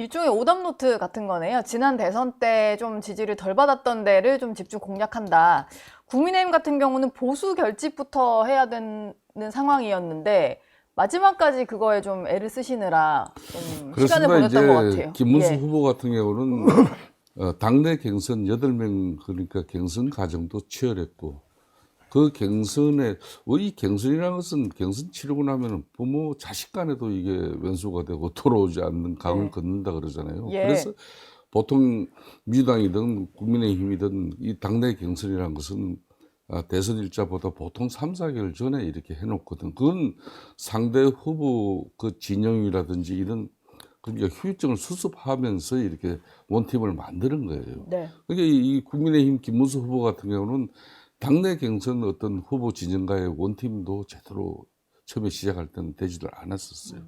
일종의 오답노트 같은 거네요. 지난 대선 때 좀 지지를 덜 받았던 데를 좀 집중 공략한다. 국민의힘 같은 경우는 보수 결집부터 해야 되는 상황이었는데 마지막까지 그거에 좀 애를 쓰시느라 좀 시간을 그렇습니다. 보냈던 것 이제 같아요. 김문수 예. 후보 같은 경우는 당내 경선 8명 그러니까 경선 과정도 치열했고 그 경선에 이 경선이라는 것은 경선 치르고 나면 부모 자식 간에도 이게 원수가 되고 돌아오지 않는 강을 네. 걷는다 그러잖아요. 예. 그래서 보통 민주당이든 국민의힘이든 이 당내 경선이라는 것은 대선 일자보다 보통 3, 4개월 전에 이렇게 해놓거든. 그건 상대 후보 그 진영이라든지 이런 그러니까 후유증을 수습하면서 이렇게 원팀을 만드는 거예요. 네. 그러니까 이 국민의힘 김문수 후보 같은 경우는 당내 경선 어떤 후보 진영과의 원팀도 제대로 처음에 시작할 때는 되지를 않았었어요.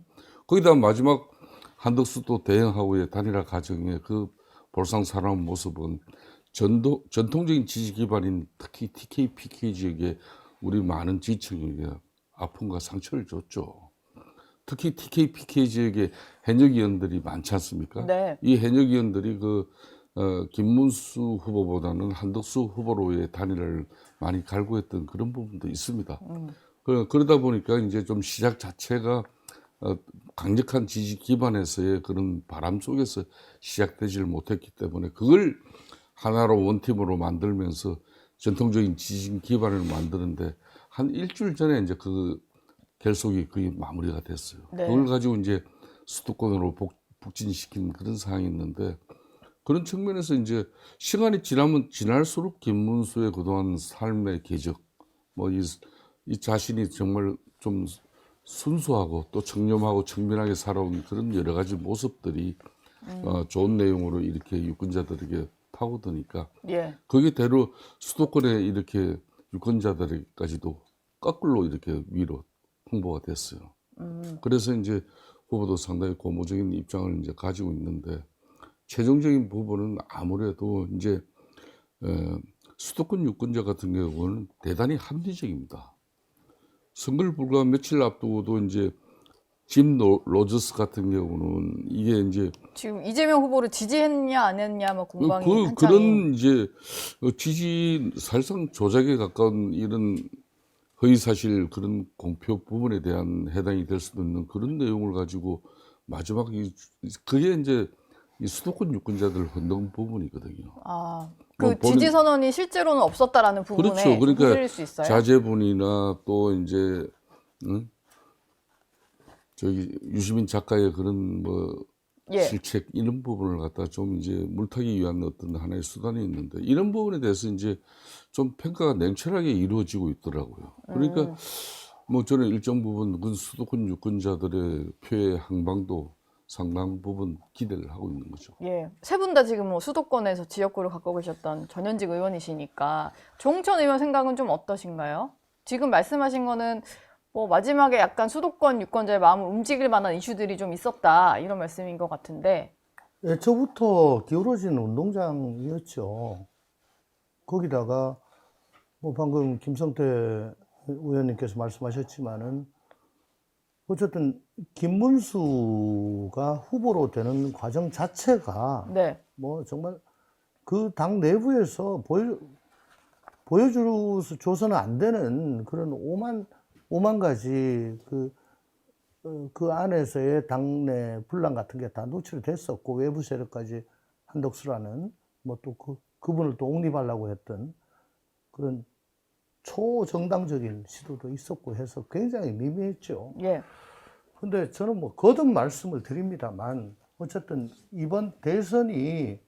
거기다 마지막 한덕수 또 대행하고의 단일화 과정에 그 볼상사나운 모습은 전통적인 지지 기반인 특히 TK, PK 지역에 우리 많은 지지층에게 아픔과 상처를 줬죠. 특히 TK, PK 지역에 현역 의원들이 많지 않습니까? 네. 이 현역 의원들이 김문수 후보보다는 한덕수 후보로의 단일화를 많이 갈구했던 그런 부분도 있습니다. 그러다 보니까 이제 좀 시작 자체가 강력한 지지 기반에서의 그런 바람 속에서 시작되지를 못했기 때문에 그걸 하나로 원팀으로 만들면서 전통적인 지지 기반을 만드는데 한 일주일 전에 이제 그 결속이 거의 마무리가 됐어요. 네. 그걸 가지고 이제 수도권으로 북진시킨 그런 상황이 있는데 그런 측면에서 이제 시간이 지나면 지날수록 김문수의 그동안 삶의 궤적, 이 자신이 정말 좀 순수하고 또 청렴하고 청빈하게 살아온 그런 여러 가지 모습들이 좋은 내용으로 이렇게 유권자들에게 파고드니까 예. 그게 대로 수도권에 이렇게 유권자들까지도 거꾸로 이렇게 위로 홍보가 됐어요. 그래서 이제 후보도 상당히 고무적인 입장을 이제 가지고 있는데 최종적인 부분은 아무래도 이제 수도권 유권자 같은 경우는 대단히 합리적입니다. 선거를 불과 며칠 앞두고도 이제 짐 로저스 같은 경우는 이게 이제 지금 이재명 후보를 지지했냐 안 했냐 뭐 공방이 한창인. 그런 이제 지지 사실상 조작에 가까운 이런 허위사실 그런 공표 부분에 대한 해당이 될 수도 있는 그런 내용을 가지고 마지막 그게 이제 이 수도권 유권자들 혼동 부분이거든요. 그 지지 선언이 실제로는 없었다라는 부분에 그렇죠. 좀 그러니까 흔들릴 수 있어요. 자제분이나 또 이제 저기 유시민 작가의 그런 예. 실책 이런 부분을 갖다 좀 이제 물타기 위한 어떤 하나의 수단이 있는데 이런 부분에 대해서 이제 좀 평가가 냉철하게 이루어지고 있더라고요. 그러니까 저는 일정 부분 그 수도권 유권자들의 표의 항방도 상당 부분 기대를 하고 있는 거죠. 예. 세 분 다 지금 뭐 수도권에서 지역구를 갖고 계셨던 전현직 의원이시니까 조홍천 의원 생각은 좀 어떠신가요? 지금 말씀하신 거는 뭐 마지막에 약간 수도권 유권자의 마음을 움직일 만한 이슈들이 좀 있었다 이런 말씀인 것 같은데. 애초부터 기울어진 운동장이었죠. 거기다가 뭐 방금 김성태 의원님께서 말씀하셨지만은 어쨌든 김문수가 후보로 되는 과정 자체가 네. 뭐 정말 그 당 내부에서 보여줘서는 안 되는 그런 오만 가지 그 안에서의 당내 분란 같은 게 다 노출이 됐었고, 외부 세력까지 한덕수라는 뭐 또 그분을 또 옹립하려고 했던 그런 초정당적인 시도도 있었고 해서 굉장히 미미했죠. 예. 근데 저는 뭐 거듭 말씀을 드립니다만, 어쨌든 이번 대선이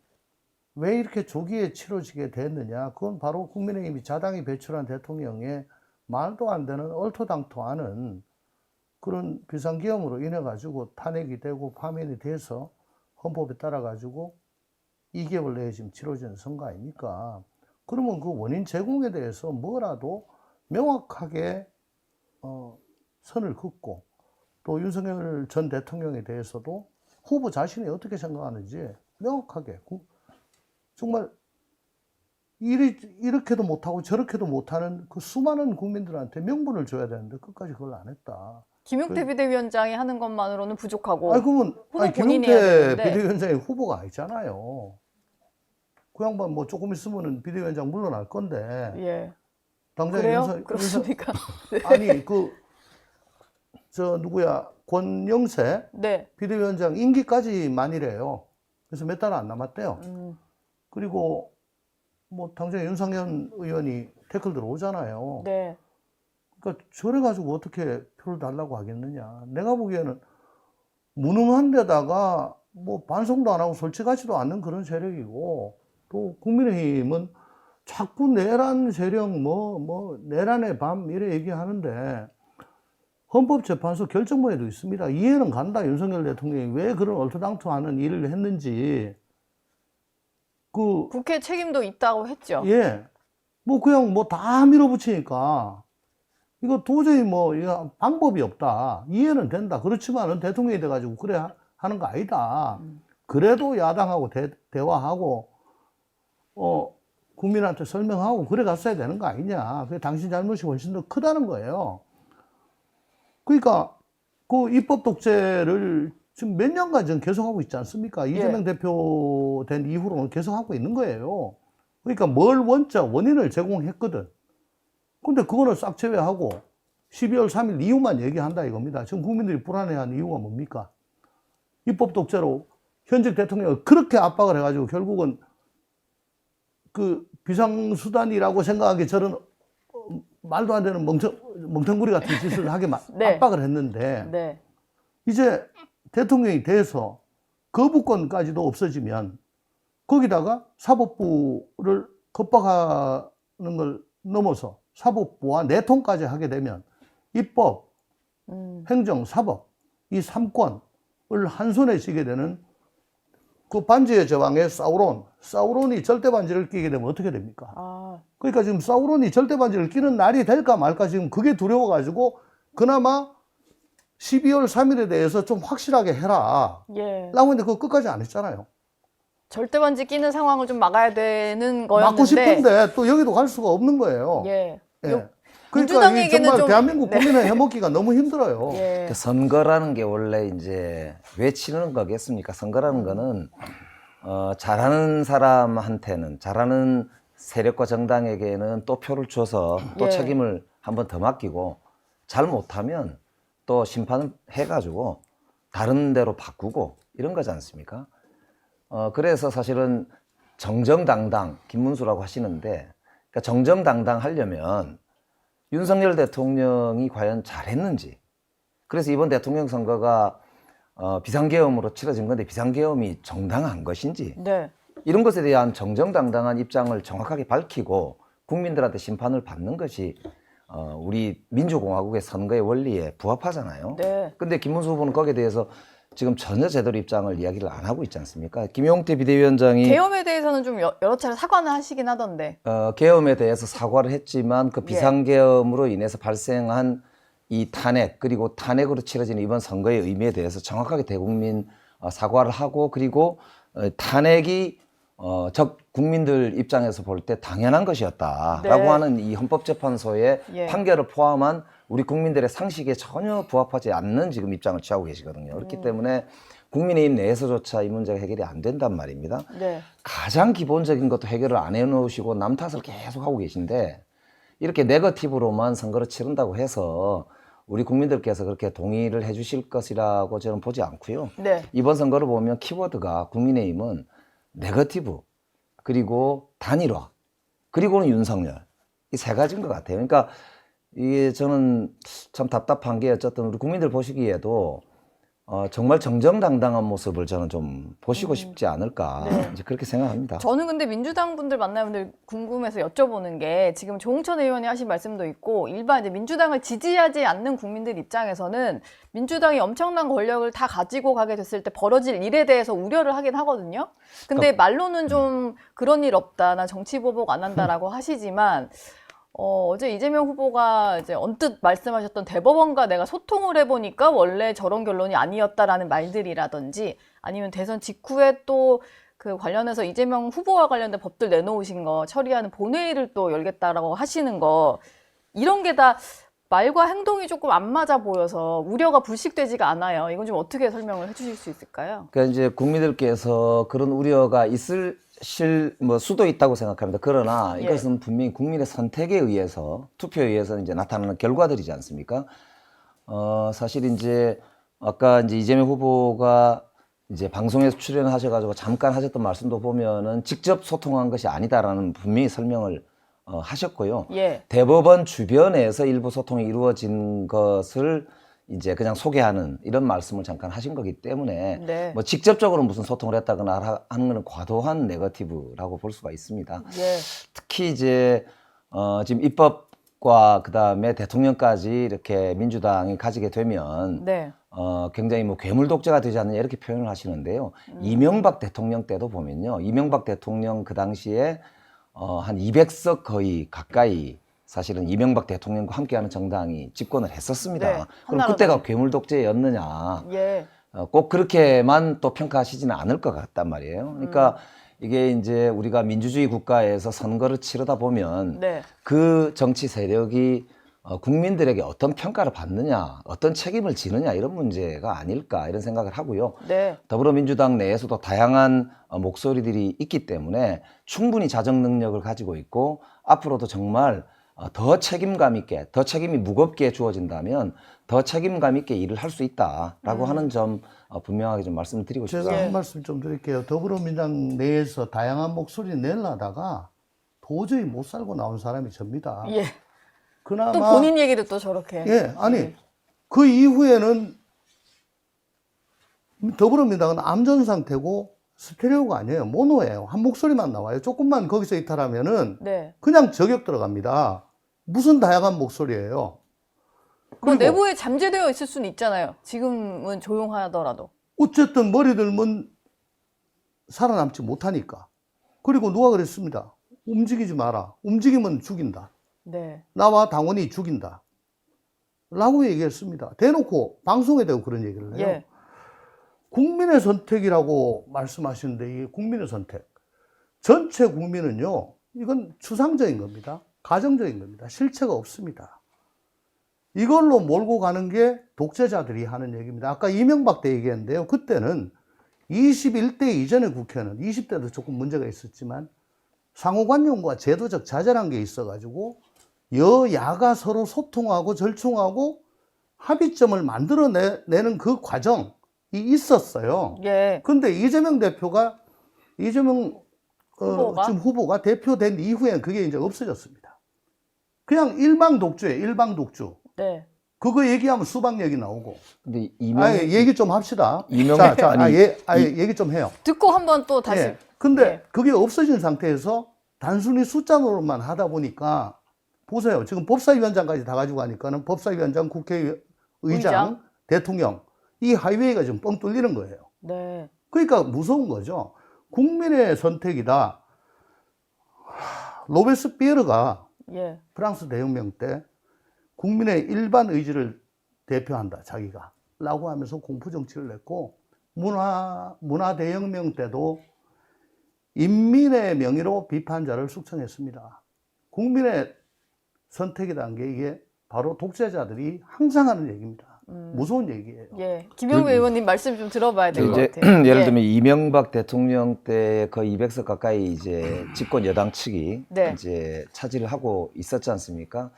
왜 이렇게 조기에 치러지게 됐느냐, 그건 바로 국민의힘이 자당이 배출한 대통령의 말도 안 되는 얼토당토하는 그런 비상계엄으로 인해 가지고 탄핵이 되고 파면이 돼서 헌법에 따라 가지고 2개월 내에 지금 치러지는 선거 아닙니까? 그러면 그 원인 제공에 대해서 뭐라도 명확하게 선을 긋고, 또 윤석열 전 대통령에 대해서도 후보 자신이 어떻게 생각하는지 명확하게, 정말 이렇게도 못하고 저렇게도 못하는 그 수많은 국민들한테 명분을 줘야 되는데 끝까지 그걸 안 했다. 김용태 비대위원장이 하는 것만으로는 부족하고 그러면 후보 본인이 해야 김용태 되는데. 비대위원장이 후보가 아니잖아요. 그 양반 뭐 조금 있으면은 비대위원장 물러날 건데 예. 당장 그래요? 그렇습니까? 아니 저 누구야 권영세 네. 비대위원장 임기까지 만이래요. 그래서 몇 달 안 남았대요. 그리고 뭐 당장 윤상현 의원이 태클 들어오잖아요. 네. 그러니까 저래 가지고 어떻게 표를 달라고 하겠느냐. 내가 보기에는 무능한 데다가 뭐 반성도 안 하고 솔직하지도 않는 그런 세력이고, 또 국민의힘은 자꾸 내란 세력 내란의 밤 이래 얘기하는데 헌법재판소 결정문에도 있습니다. 이해는 간다. 윤석열 대통령이 왜 그런 얼토당토하는 일을 했는지. 국회 책임도 있다고 했죠. 예. 뭐 그냥 뭐 다 밀어붙이니까 이거 도저히 이거 방법이 없다. 이해는 된다. 그렇지만은 대통령이 돼가지고 그래 하는 거 아니다. 그래도 야당하고 대화하고 국민한테 설명하고 그래 갔어야 되는 거 아니냐. 그게 당신 잘못이 훨씬 더 크다는 거예요. 그러니까 그 입법 독재를 지금 몇 년간 지금 계속하고 있지 않습니까? 이재명 대표 된 이후로는 계속하고 있는 거예요. 그러니까 원인을 제공했거든. 근데 그거는 싹 제외하고 12월 3일 이후만 얘기한다 이겁니다. 지금 국민들이 불안해하는 이유가 뭡니까? 입법 독재로 현직 대통령을 그렇게 압박을 해가지고 결국은 그 비상수단이라고 생각하기 저런 말도 안 되는 멍텅구리 같은 짓을 하게 네. 압박을 했는데 네. 이제 대통령이 돼서 거부권까지도 없어지면 거기다가 사법부를 겁박하는 걸 넘어서 사법부와 내통까지 하게 되면 입법, 행정, 사법 이 3권을 한 손에 쥐게 되는 그 반지의 제왕의 사우론이 절대 반지를 끼게 되면 어떻게 됩니까? 그러니까 지금 사우론이 절대 반지를 끼는 날이 될까 말까 지금 그게 두려워가지고 그나마 12월 3일에 대해서 좀 확실하게 해라. 예. 라고 했는데 그거 끝까지 안 했잖아요. 절대 반지 끼는 상황을 좀 막아야 되는 거였는데. 막고 싶은데 또 여기도 갈 수가 없는 거예요. 예. 그러니까 민주당에게는 정말 좀 대한민국 국민의 해먹기가 너무 힘들어요. 예. 선거라는 게 원래 이제 왜 치르는 거겠습니까? 선거라는 거는 잘하는 사람한테는 잘하는 세력과 정당에게는 또 표를 줘서 또 예. 책임을 한 번 더 맡기고 잘 못하면 또 심판을 해가지고 다른 데로 바꾸고 이런 거지 않습니까? 그래서 사실은 정정당당 김문수라고 하시는데 그러니까 정정당당 하려면 윤석열 대통령이 과연 잘했는지, 그래서 이번 대통령 선거가 비상계엄으로 치러진 건데 비상계엄이 정당한 것인지 네. 이런 것에 대한 정정당당한 입장을 정확하게 밝히고 국민들한테 심판을 받는 것이 우리 민주공화국의 선거의 원리에 부합하잖아요. 네. 근데 김문수 후보는 거기에 대해서 지금 전혀 제대로 입장을 이야기를 안 하고 있지 않습니까? 김용태 비대위원장이 계엄에 대해서는 좀 여러 차례 사과는 하시긴 하던데. 계엄에 대해서 사과를 했지만 그 비상계엄으로 인해서 발생한 이 탄핵 그리고 탄핵으로 치러지는 이번 선거의 의미에 대해서 정확하게 대국민 사과를 하고 그리고 탄핵이 국민들 입장에서 볼 때 당연한 것이었다라고 네. 하는 이 헌법재판소의 예. 판결을 포함한 우리 국민들의 상식에 전혀 부합하지 않는 지금 입장을 취하고 계시거든요. 그렇기 때문에 국민의힘 내에서조차 이 문제가 해결이 안 된단 말입니다. 네. 가장 기본적인 것도 해결을 안 해놓으시고 남 탓을 계속 하고 계신데 이렇게 네거티브로만 선거를 치른다고 해서 우리 국민들께서 그렇게 동의를 해 주실 것이라고 저는 보지 않고요. 네. 이번 선거를 보면 키워드가 국민의힘은 네거티브 그리고 단일화 그리고는 윤석열 이 세 가지인 것 같아요. 그러니까 이게 저는 참 답답한 게 어쨌든 우리 국민들 보시기에도 정말 정정당당한 모습을 저는 좀 보시고 싶지 않을까 네. 이제 그렇게 생각합니다. 저는 근데 민주당 분들 만나면 늘 궁금해서 여쭤보는 게 지금 조홍천 의원이 하신 말씀도 있고 일반 이제 민주당을 지지하지 않는 국민들 입장에서는 민주당이 엄청난 권력을 다 가지고 가게 됐을 때 벌어질 일에 대해서 우려를 하긴 하거든요. 근데 말로는 좀 그런 일 없다, 나 정치 보복 안 한다라고 하시지만 어제 이재명 후보가 이제 언뜻 말씀하셨던 대법원과 내가 소통을 해보니까 원래 저런 결론이 아니었다라는 말들이라든지 아니면 대선 직후에 또 그 관련해서 이재명 후보와 관련된 법들 내놓으신 거 처리하는 본회의를 또 열겠다라고 하시는 거 이런 게 다 말과 행동이 조금 안 맞아 보여서 우려가 불식되지가 않아요. 이건 좀 어떻게 설명을 해주실 수 있을까요? 그러니까 이제 국민들께서 그런 우려가 있을 수도 있다고 생각합니다. 그러나 예. 이것은 분명히 국민의 선택에 의해서 투표에 의해서 이제 나타나는 결과들이지 않습니까? 사실 이제 아까 이제 이재명 후보가 이제 방송에서 출연하셔가지고 잠깐 하셨던 말씀도 보면은 직접 소통한 것이 아니다라는 분명히 설명을 하셨고요. 예. 대법원 주변에서 일부 소통이 이루어진 것을 이제 그냥 소개하는 이런 말씀을 잠깐 하신 거기 때문에 네. 뭐 직접적으로 무슨 소통을 했다거나 하는 것은 과도한 네거티브라고 볼 수가 있습니다. 예. 특히 이제 지금 입법과 그다음에 대통령까지 이렇게 민주당이 가지게 되면 네. 굉장히 뭐 괴물 독재가 되지 않느냐 이렇게 표현을 하시는데요. 이명박 대통령 때도 보면요. 이명박 대통령 그 당시에 한 200석 거의 가까이 사실은 이명박 대통령과 함께하는 정당이 집권을 했었습니다. 네, 그럼 한나라당이. 그때가 괴물 독재였느냐? 예. 꼭 그렇게만 또 평가하시지는 않을 것 같단 말이에요. 그러니까 이게 이제 우리가 민주주의 국가에서 선거를 치르다 보면 네. 그 정치 세력이 국민들에게 어떤 평가를 받느냐, 어떤 책임을 지느냐 이런 문제가 아닐까 이런 생각을 하고요. 네. 더불어민주당 내에서도 다양한 목소리들이 있기 때문에 충분히 자정 능력을 가지고 있고 앞으로도 정말 더 책임감 있게, 더 책임이 무겁게 주어진다면 더 책임감 있게 일을 할 수 있다라고 하는 점 분명하게 좀 말씀을 드리고 제가 싶습니다. 한 말씀 좀 드릴게요. 더불어민주당 내에서 다양한 목소리 내려다가 도저히 못 살고 나온 사람이 접니다. 예. 그나마 또 본인 얘기를 또 저렇게. 예, 아니 그 이후에는 더불어민주당은 암전 상태고 스테레오가 아니에요. 모노예요. 한 목소리만 나와요. 조금만 거기서 이탈하면은 네. 그냥 저격 들어갑니다. 무슨 다양한 목소리예요. 뭐 그리고 내부에 잠재되어 있을 수는 있잖아요. 지금은 조용하더라도. 어쨌든 머리 들면 살아남지 못하니까. 그리고 누가 그랬습니다. 움직이지 마라. 움직이면 죽인다. 네. 나와 당원이 죽인다. 라고 얘기했습니다. 대놓고 방송에 대고 그런 얘기를 해요. 예. 국민의 선택이라고 말씀하시는데 이 국민의 선택. 전체 국민은요. 이건 추상적인 겁니다. 가정적인 겁니다. 실체가 없습니다. 이걸로 몰고 가는 게 독재자들이 하는 얘기입니다. 아까 이명박 때 얘기했는데요. 그때는 21대 이전의 국회는 20대도 조금 문제가 있었지만 상호관용과 제도적 자잘한 게 있어가지고 여야가 서로 소통하고 절충하고 합의점을 만들어내는 그 과정이 있었어요. 예. 근데 이재명 대표가 지금 후보가 대표된 이후엔 그게 이제 없어졌습니다. 그냥 일방 독주예요. 일방 독주. 네. 그거 얘기하면 수박 얘기 나오고. 근데 얘기 좀 합시다. 아니, 얘기 좀 해요. 듣고 한번 또 다시. 예. 근데 예. 그게 없어진 상태에서 단순히 숫자로만 하다 보니까 보세요. 지금 법사위원장까지 다 가지고 가니까는 법사위원장, 국회의장, 의장. 대통령 이 하이웨이가 지금 뻥 뚫리는 거예요. 네. 그러니까 무서운 거죠. 국민의 선택이다. 로베스피에르가 예. 프랑스 대혁명 때 국민의 일반 의지를 대표한다, 자기가. 라고 하면서 공포 정치를 냈고, 문화 대혁명 때도 인민의 명의로 비판자를 숙청했습니다. 국민의 선택이라는 게 이게 바로 독재자들이 항상 하는 얘기입니다. 무서운 얘기예요. 예. 김영배 의원님 말씀 좀 들어봐야 될 것 이제 같아요. 예를 예. 들면 이명박 대통령 때 거의 200석 가까이 이제 집권 여당 측이 네. 이제 차지를 하고 있었지 않습니까?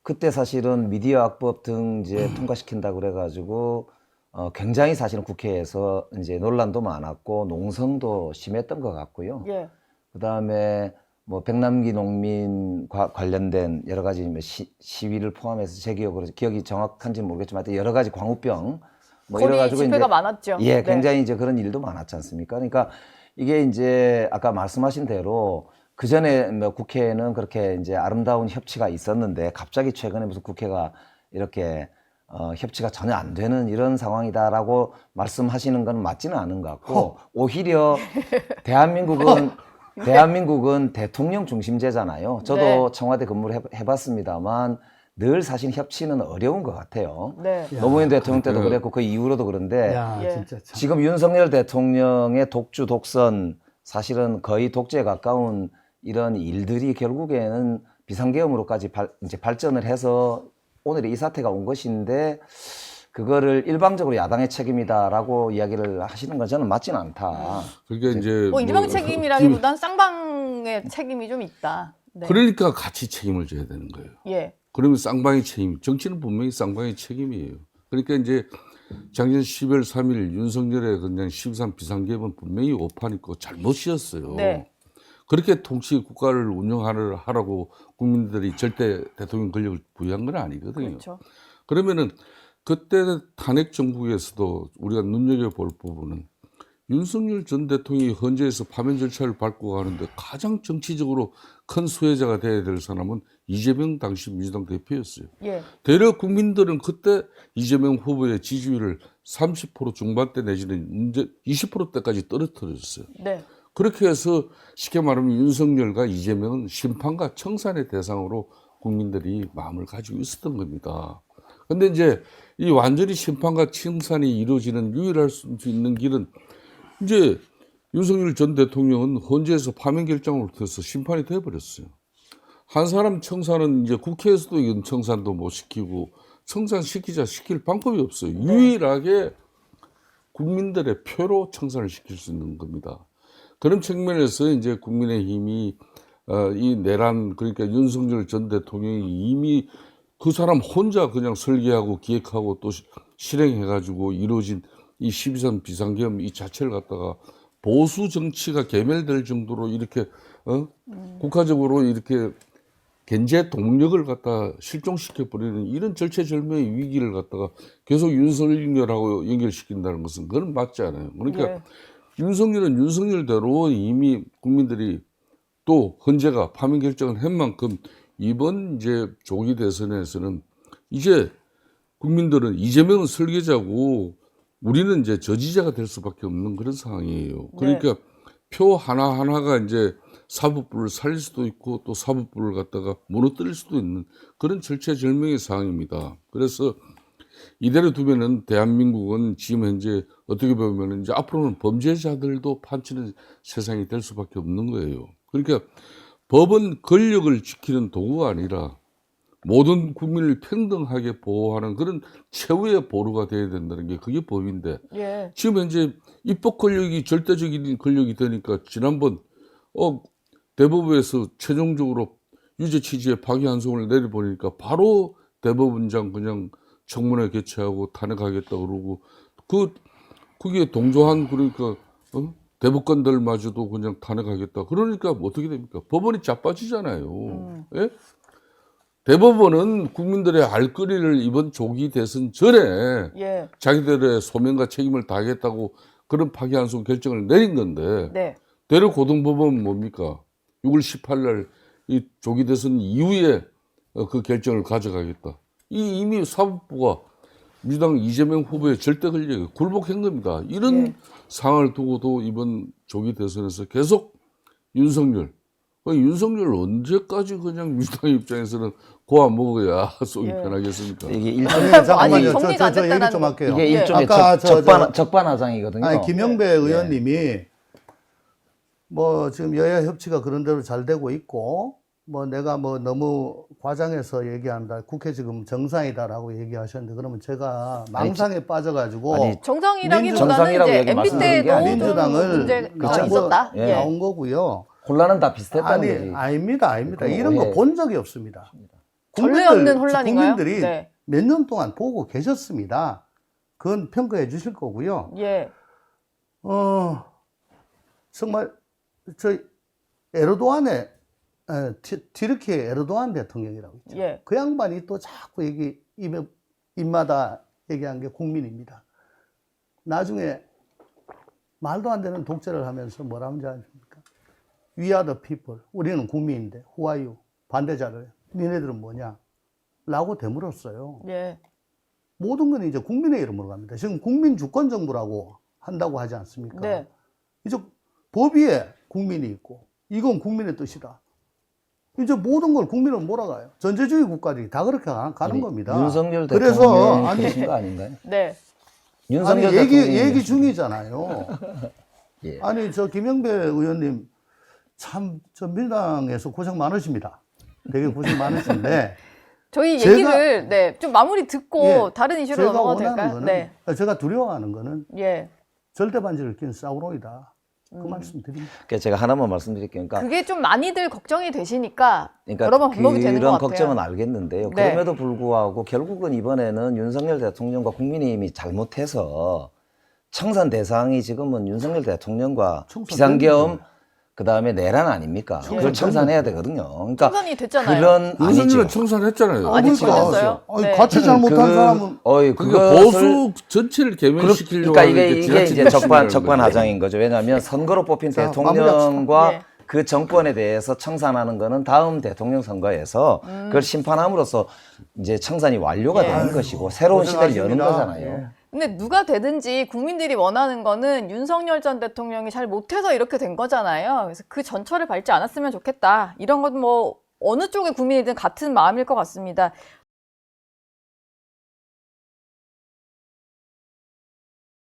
그때 사실은 미디어 악법 등 이제 통과시킨다고 그래가지고 굉장히 사실은 국회에서 이제 논란도 많았고 농성도 심했던 것 같고요. 예. 그 다음에 뭐 백남기 농민과 관련된 여러 가지 시위를 포함해서 제 기억이 정확한지는 모르겠지만 하여튼 여러 가지 광우병 뭐 거리 이래 가지고 집회가 이제 많았죠. 예, 네. 굉장히 이제 그런 일도 많았지 않습니까? 그러니까 이게 이제 아까 말씀하신 대로 그 전에 뭐 국회에는 그렇게 이제 아름다운 협치가 있었는데 갑자기 최근에 무슨 국회가 이렇게 협치가 전혀 안 되는 이런 상황이다라고 말씀하시는 건 맞지는 않은 것 같고 오히려 대한민국은 대통령 중심제잖아요. 저도 네. 청와대 근무를 해봤습니다만 늘 사실 협치는 어려운 것 같아요. 네. 노무현 대통령 때도 그랬고 그 이후로도 그런데 야, 예. 진짜 참. 지금 윤석열 대통령의 독주 독선 사실은 거의 독재에 가까운 이런 일들이 결국에는 비상계엄으로까지 이제 발전을 해서 오늘 이 사태가 온 것인데 그거를 일방적으로 야당의 책임이다라고 이야기를 하시는 건 저는 맞지는 않다. 그러니까 이제 뭐 일방의 뭐 책임이라기보단 쌍방의 책임이 좀 있다. 네. 그러니까 같이 책임을 져야 되는 거예요. 예. 그러면 쌍방의 책임, 정치는 분명히 쌍방의 책임이에요. 그러니까 이제 작년 12월 3일 윤석열의 그냥 13 비상계엄은 분명히 오판이고 잘못이었어요. 네. 그렇게 통치 국가를 운영하라고 국민들이 절대 대통령 권력을 부여한 건 아니거든요. 그렇죠. 그러면은 그때 탄핵 정국에서도 우리가 눈여겨볼 부분은 윤석열 전 대통령이 헌재에서 파면 절차를 밟고 가는데 가장 정치적으로 큰 수혜자가 돼야 될 사람은 이재명 당시 민주당 대표였어요. 예. 대략 국민들은 그때 이재명 후보의 지지율을 30% 중반대 내지는 20%대까지 떨어뜨렸어요. 네. 그렇게 해서 쉽게 말하면 윤석열과 이재명은 심판과 청산의 대상으로 국민들이 마음을 가지고 있었던 겁니다. 근데 이제 이 완전히 심판과 청산이 이루어지는 유일할 수 있는 길은 이제 윤석열 전 대통령은 헌재에서 파면 결정을 통해서 심판이 돼버렸어요. 한 사람 청산은 이제 국회에서도 이건 청산도 못 시키고 청산시키자 시킬 방법이 없어요. 유일하게 국민들의 표로 청산을 시킬 수 있는 겁니다. 그런 측면에서 이제 국민의힘이 이 내란 그러니까 윤석열 전 대통령이 이미 그 사람 혼자 그냥 설계하고 기획하고 또 실행해가지고 이루어진 이 12.3 비상계엄 이 자체를 갖다가 보수 정치가 개멸될 정도로 이렇게 국가적으로 이렇게 견제 동력을 갖다 실종시켜 버리는 이런 절체절명의 위기를 갖다가 계속 윤석열하고 연결시킨다는 것은 그건 맞지 않아요. 그러니까 예. 윤석열은 윤석열대로 이미 국민들이 또 헌재가 파면 결정을 한 만큼 이번 이제 조기 대선에서는 이제 국민들은 이재명은 설계자고 우리는 이제 저지자가 될 수밖에 없는 그런 상황이에요. 그러니까 표 하나하나가 이제 사법부를 살릴 수도 있고 또 사법부를 갖다가 무너뜨릴 수도 있는 그런 절체절명의 상황입니다. 그래서 이대로 두면은 대한민국은 지금 현재 어떻게 보면 이제 앞으로는 범죄자들도 판치는 세상이 될 수밖에 없는 거예요. 그러니까 법은 권력을 지키는 도구가 아니라 모든 국민을 평등하게 보호하는 그런 최후의 보루가 돼야 된다는 게 그게 법인데 예. 지금 현재 입법 권력이 절대적인 권력이 되니까 지난번 대법원에서 최종적으로 유죄 취지의 파기환송을 내려보니까 바로 대법원장 그냥 청문회 개최하고 탄핵하겠다 그러고 그게 동조한 그러니까 대법관들마저도 그냥 탄핵하겠다 그러니까 어떻게 됩니까? 법원이 자빠지잖아요. 예? 대법원은 국민들의 알 거리를 이번 조기 대선 전에 예. 자기들의 소명과 책임을 다하겠다고 그런 파기환송 결정을 내린 건데 네. 대략 고등법원은 뭡니까? 6월 18일 날 이 조기 대선 이후에 그 결정을 가져가겠다. 이미 사법부가 민주당 이재명 후보의 절대 권력에 굴복한 겁니다. 이런 상황을 두고도 이번 조기 대선에서 계속 윤석열 언제까지 그냥 민주당 입장에서는 고아 먹어야 속이 편하겠습니까? 이게 아니, 일종의 잠깐만요. 정리가 안 저 얘기 됐다는 좀 할게요. 이게 일종의 아까 적반하장이거든요. 아니, 김영배 의원님이 뭐 지금 여야 협치가 그런 대로 잘 되고 있고 뭐 내가 뭐 너무 과장해서 얘기한다. 국회 지금 정상이다라고 얘기하셨는데 그러면 제가 망상에 빠져가지고 아니, 정상이라기보다는 정상이라고 이제 얘기 MB 말씀드린 게 때도 아니죠. 민주당을 문제가 나온 있었다. 예. 나온 거고요. 혼란은 다 비슷했다는 아니 거지. 아닙니다. 그건 이런 거 오해. 본 적이 없습니다. 전례 없는 혼란인가요? 국민들이 네. 몇 년 동안 보고 계셨습니다. 그건 평가해 주실 거고요. 예. 정말 저 에르도안의 튀르키 에르도안 대통령이라고 있죠. 예. 그 양반이 또 자꾸 입마다 얘기한 게 국민입니다. 나중에 말도 안 되는 독재를 하면서 뭐라 하는지 아십니까? We are the people. 우리는 국민인데 who are you? 반대자를 니네들은 뭐냐? 라고 되물었어요. 예. 모든 건 이제 국민의 이름으로 갑니다. 지금 국민 주권 정부라고 한다고 하지 않습니까? 네. 이제 법 위에 국민이 있고 이건 국민의 뜻이다. 이제 모든 걸 국민은 몰아가요. 전제주의 국가들이 다 그렇게 가는 아니, 겁니다. 윤석열 그래서 대통령이 아니, 그러신 거 아닌가요? 네. 윤석열 아니 대통령이 얘기 중이잖아요. 예. 아니 저 김영배 의원님 참 저 민주당에서 고생 많으십니다. 되게 고생 많으신데 저희 제가- 얘기를 네, 좀 마무리 듣고 예, 다른 이슈로 제가 넘어가도 원하는 될까요? 거는 네. 제가 두려워하는 거는 예. 절대 반지를 낀 사우로이다. 그 말씀 드립니다. 그러니까 제가 하나만 말씀드릴게요. 그러니까, 그게 좀 많이들 걱정이 되시니까 여러 번 반복이 되는 것 그런 같아요. 걱정은 알겠는데요. 네. 그럼에도 불구하고 결국은 이번에는 윤석열 대통령과 국민의힘이 잘못해서 청산 대상이 지금은 윤석열 대통령과 청산 비상계엄 됐는데. 그다음에 내란 아닙니까? 그걸 청산 청산해야 됐는데. 되거든요. 그러니까 청산이 됐잖아요. 그런 윤석열은 아니죠. 청산했잖아요. 아니, 그러니까. 됐어요. 아니, 네. 같이 잘못한 사람은 그러니까 그것을 보수 전체를 개면시키려고 그러니까 하는 이게 지나친 이제 욕심이라는 적반하장인 거죠. 왜냐하면 선거로 뽑힌 자, 대통령과 예. 그 정권에 대해서 청산하는 거는 다음 대통령 선거에서 그걸 심판함으로써 이제 청산이 완료가 예. 되는 것이고 새로운 시대를 여는 고생하십니다. 거잖아요. 예. 근데 누가 되든지 국민들이 원하는 거는 윤석열 전 대통령이 잘 못해서 이렇게 된 거잖아요. 그래서 그 전철을 밟지 않았으면 좋겠다. 이런 건 뭐 어느 쪽의 국민이든 같은 마음일 것 같습니다.